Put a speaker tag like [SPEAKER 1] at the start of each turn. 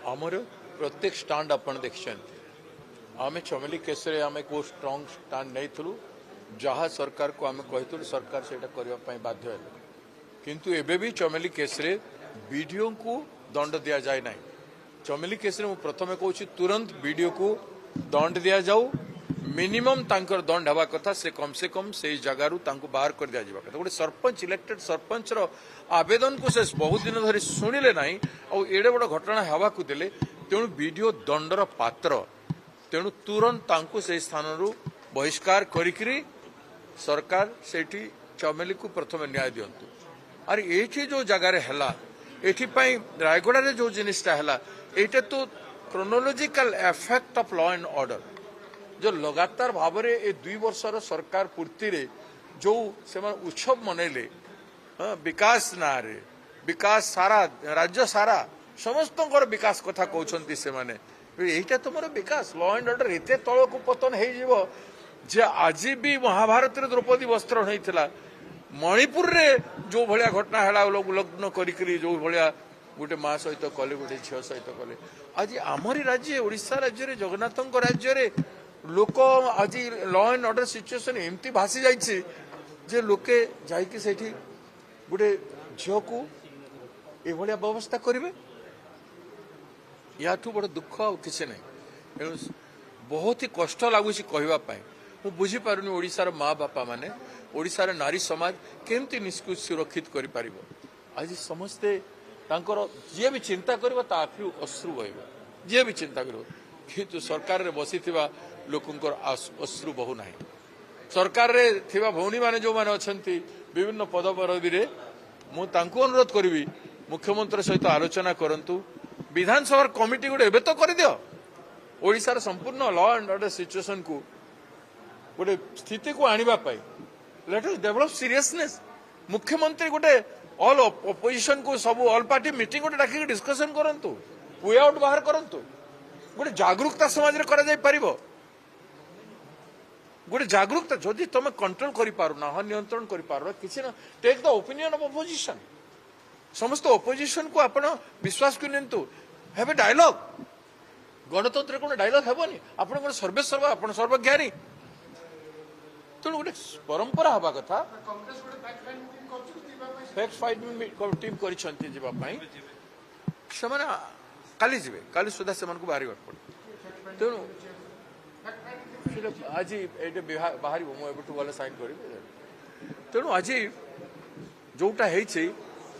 [SPEAKER 1] आमर प्रत्येक स्टाण्ड आपण देखिछन आमे चमेली केस रे आमे को स्ट्रांग स्टाण्ड नहीं जहाँ सरकार को आमे कहितु सरकार सेटा करबा पई बाध्य है किंतु एबे भी चमेली केस रे वीडियो को दंड दिया जाए ना चमेली केस रे प्रथमे कहूँ तुरंत वीडियो को दंड दिया जाऊ मिनिमम तांकर दंड हवा कथा से कम से जगारू तांको बाहर कर दिया जावा कथा गोटे सरपंच इलेक्टेड सरपंच रो आवेदन को से बहुत दिन धरी शुणिले नहीं और एडे बड़ घटना हवा को देले तेणु वीडियो दंडर पात्र तेणु तुरंत तांको से स्थान रु बहिष्कार करिकरी सरकार सेठी चमेली को प्रथम न्याय दियंतु अरे एठी जो जगार हैला एठी पई रायगड़ा रे जो जिनिसटा हैला एटा तो chronological effect of law and order जो लगातार भाव में ए 2 वर्षर सरकार पूर्ति रे जो से उत्सव मनैले विकास ना रे विकास सारा राज्य सारा समस्त विकास कथा कहते से माने यहीटा तुम विकास लॉ एंड ऑर्डर एते तल को पतन हो जे आज भी महाभारत रे द्रौपदी वस्त्र होता मणिपुर रे जो भाया घटना है लग्न करी जो भाया गोटे माँ सहित कले गोटे झील सहित कले आज आमरी राज्य ओडिशा राज्य रे जगन्नाथ राज्य रे लोक आज लॉ एंड ऑर्डर सिचुएशन एमती भासी जाइए जे लोके जाइए से गोटे झील को यह व्यवस्था करेंगे या बड़ दुख किसी ना तेणु बहुत ही कष्ट लगुच कहवाई मु बुझीपारुनि ओडिशार माँ बापा माने ओडिशार नारी समाज केमती निष्कु सुरक्षित कर पार आज समस्ते जी भी चिंता कर आखिर अश्रु बहब जी भी चिंता कर किंतु सरकार रे बसी लोकंर अश्रु बहु ना सरकार रे थिबा भौणी माने जो माने अछंती विभिन्न पद पदवी रे मु तांको अनुरोध करी मुख्यमंत्री सहित आलोचना करंतु विधानसभा कमिटी गोटे एबे तो कर दियो ओडिशार संपूर्ण लॉ एंड ऑर्डर सिचुएशन को गोटे स्थिति को आनिबा पाई लेट अस डेवलप सीरियसनेस मुख्यमंत्री गोटे ऑल ऑपोजिशन को सब ऑल पार्टी मीटिंग गोटे डाकी डिस्कशन करंतु वे आउट बाहर करंतु गोटे जागरूकता समाज रे करा जाय परिबो गोटे जागरूकता जदि तुम कंट्रोल कर पारुना नियंत्रण कर पार किसी ना take the opinion of opposition समस्त ऑपोजिशन को आपण विश्वास को नियंतु हैव ए डायलॉग गणतंत्र कोन डायलॉग हेबनी आपण कोन सर्वेसर्वा आपण सर्वज्ञानी तेणु गोटे परंपरा हवा कथा फैक्ट फाइंडिंग टीम करिसंती जीवा पई सेमाने काली जीवे काली सुधा सेमान को बाहरी पड़े तेणु आज ये बाहर मुझे गले साइन करी तेणु आज जोटा